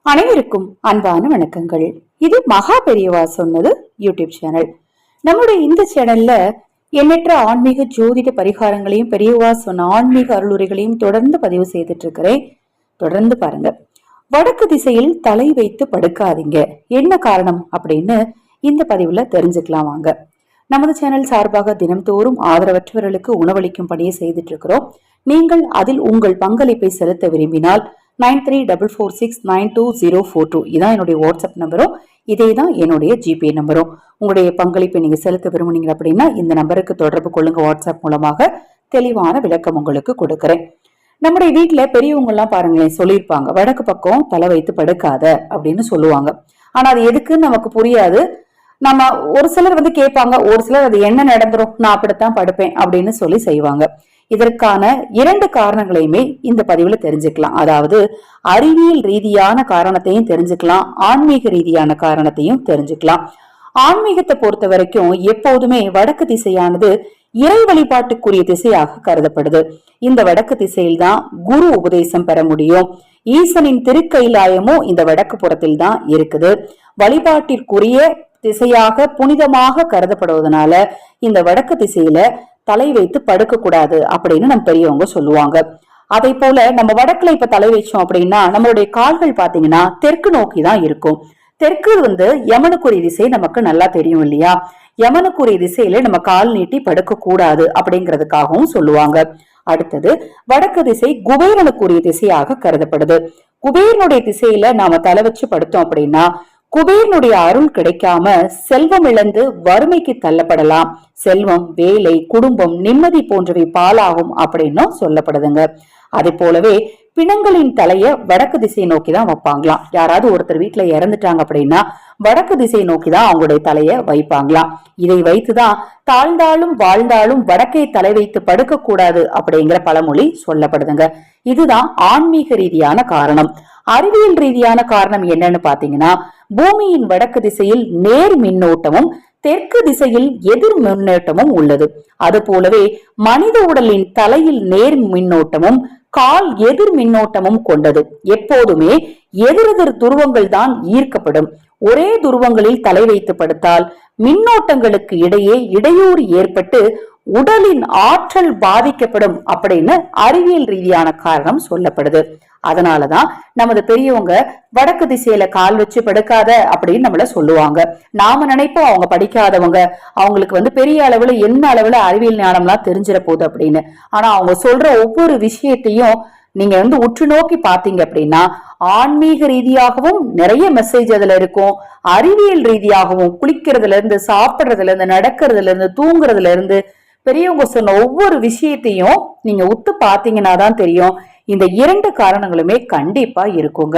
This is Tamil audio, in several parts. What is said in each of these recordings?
அனைவருக்கும் அன்பான வணக்கங்கள். இது மகா பெரியவா சொன்னது யூடியூப் சேனல். நம்முடைய இந்த சேனல்ல எண்ணற்ற ஆன்மீக ஜோதிட பரிகாரங்களையும் பெரியவா சொன்ன ஆன்மீக அருளுரைகளையும் தொடர்ந்து பதிவு செய்துட்டு இருக்கிறேன். தொடர்ந்து பாருங்க. வடக்கு திசையில் தலை வைத்து படுக்காதீங்க, என்ன காரணம் அப்படின்னு இந்த பதிவுல தெரிஞ்சுக்கலாம் வாங்க. நமது சேனல் சார்பாக தினம்தோறும் ஆதரவற்றவர்களுக்கு உணவளிக்கும் பணியை செய்துட்டு இருக்கிறோம். நீங்கள் அதில் உங்கள் பங்களிப்பை செலுத்த விரும்பினால் 9344692042 இதான் என்னுடைய வாட்ஸ்அப் நம்பரும், இதே தான் என்னுடைய ஜிபே நம்பரும். உங்களுடைய பங்களிப்பை நீங்க செலுத்த விரும்புனீங்க அப்படின்னா இந்த நம்பருக்கு தொடர்பு கொள்ளுங்க. வாட்ஸ்அப் மூலமாக தெளிவான விளக்கம் உங்களுக்கு கொடுக்கறேன். நம்முடைய வீட்டுல பெரியவங்க எல்லாம் பாருங்களேன் சொல்லியிருப்பாங்க, வடக்கு பக்கம் தலை வைத்து படுக்காத அப்படின்னு சொல்லுவாங்க. ஆனா அது எதுக்குன்னு நமக்கு புரியாது. நம்ம ஒரு சிலர் கேட்பாங்க, ஒரு சிலர் அது என்ன நடந்துரும், நான் அப்படித்தான் படுப்பேன் அப்படின்னு சொல்லி செய்வாங்க. இதற்கான 2 காரணங்களையுமே இந்த பதிவுல தெரிஞ்சுக்கலாம். அதாவது அறிவியல் ரீதியான காரணத்தையும் தெரிஞ்சுக்கலாம், ஆன்மீக ரீதியான காரணத்தையும் தெரிஞ்சுக்கலாம். ஆன்மீகத்தை பொறுத்த வரைக்கும் எப்போதுமே வடக்கு திசையானது இறை வழிபாட்டுக்குரிய திசையாக கருதப்படுது. இந்த வடக்கு திசையில் தான் குரு உபதேசம் பெற முடியும். ஈசனின் திருக்கைலாயமும் இந்த வடக்கு புறத்தில் தான் இருக்குது. வழிபாட்டிற்குரிய திசையாக புனிதமாக கருதப்படுவதனால இந்த வடக்கு திசையில தலை வைத்து படுக்க கூடாது அப்படின்னு நம்ம பெரியவங்க சொல்லுவாங்க. அதே போல நம்ம வடக்குல இப்ப தலை வச்சோம் அப்படின்னா நம்மளுடைய கால்கள் பாத்தீங்கன்னா தெற்கு நோக்கி தான் இருக்கும். தெற்கு யமனுக்குரிய திசை நமக்கு நல்லா தெரியும் இல்லையா? யமனுக்குரிய திசையில நம்ம கால் நீட்டி படுக்க கூடாது அப்படிங்கிறதுக்காகவும் சொல்லுவாங்க. அடுத்தது வடக்கு திசை குபேரனுக்குரிய திசையாக கருதப்படுது. குபேரனுடைய திசையில நாம தலை வச்சு படுத்தோம் அப்படின்னா குபேரனுடைய அருள் கிடைக்காம செல்வம் இழந்து வறுமைக்கு தள்ளப்படலாம். செல்வம், வேலை, குடும்பம், நிம்மதி போன்றவை பாலாகும் அப்படின்னு சொல்லப்படுதுங்க. அதே போலவே பிணங்களின் தலைய வடக்கு திசையை நோக்கிதான் வைப்பாங்களாம். யாராவது ஒருத்தர் வீட்டுல இறந்துட்டாங்க அப்படின்னா வடக்கு திசையை நோக்கிதான் அவங்களுடைய தலைய வைப்பாங்களாம். இதை வைத்துதான் தாழ்ந்தாலும் வாழ்ந்தாலும் வடக்கை தலை வைத்து படுக்க கூடாது அப்படிங்கிற பழமொழி சொல்லப்படுதுங்க. இதுதான் ஆன்மீக ரீதியான காரணம். அறிவியல் ரீதியான காரணம் என்னன்னு பாத்தீங்கன்னா பூமியின் வடக்கு திசையில் நேர் மின்னோட்டமும் தெற்கு திசையில் எதிர் மின்னோட்டமும் உள்ளது. அது போலவே மனித உடலின் தலையில் நேர் மின்னோட்டமும் கால் எதிர் மின்னோட்டமும் கொண்டது. எப்போதுமே எதிரெதிர் துருவங்கள் தான் ஈர்க்கப்படும். ஒரே துருவங்களில் தலை வைத்து படுத்தால் மின்னோட்டங்களுக்கு இடையே இடையூறு ஏற்பட்டு உடலின் ஆற்றல் பாதிக்கப்படும் அப்படின்னு அறிவியல் ரீதியான காரணம் சொல்லப்படுது. அதனாலதான் நமது பெரியவங்க வடக்கு திசையில கால் வச்சு படுக்காத அப்படின்னு நம்மள சொல்லுவாங்க. நாம நினைப்போம் அவங்க படிக்காதவங்க, அவங்களுக்கு பெரிய அளவுல என்ன அளவுல அறிவியல் ஞானம்லாம் தெரிஞ்சிட போகுது அப்படின்னு. ஆனா அவங்க சொல்ற ஒவ்வொரு விஷயத்தையும் நீங்க உற்று நோக்கி பாத்தீங்க அப்படின்னா ஆன்மீக ரீதியாகவும் நிறைய மெசேஜ் அதுல இருக்கும். அறிவியல் ரீதியாகவும் குளிக்கிறதுல இருந்து, சாப்பிடுறதுல இருந்து, நடக்கிறதுல இருந்து, தூங்குறதுல இருந்து பெரியவங்க சொன்ன ஒவ்வொரு விஷயத்தையும் நீங்க உத்து பாத்தீங்கன்னா தான் தெரியும். இந்த 2 காரணங்களுமே கண்டிப்பா இருக்குங்க.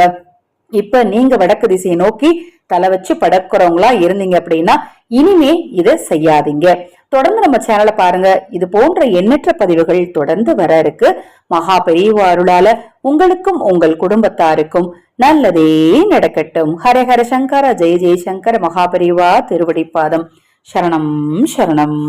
இப்ப நீங்க வடக்கு திசையை நோக்கி தலை வச்சு படுக்கிறவங்களா இருந்தீங்க அப்படின்னா இனிமே இதை செய்யாதீங்க. தொடர்ந்து நம்ம சேனலை பாருங்க. இது போன்ற எண்ணற்ற பதிவுகள் தொடர்ந்து வர இருக்கு. மகா பெரியவா அருளால உங்களுக்கும் உங்கள் குடும்பத்தாருக்கும் நல்லதே நடக்கட்டும். ஹரஹர சங்கர, ஜெய ஜெய சங்கர. மகா பெரியவா திருவடிப்பாதம். சரணம் சரணம்.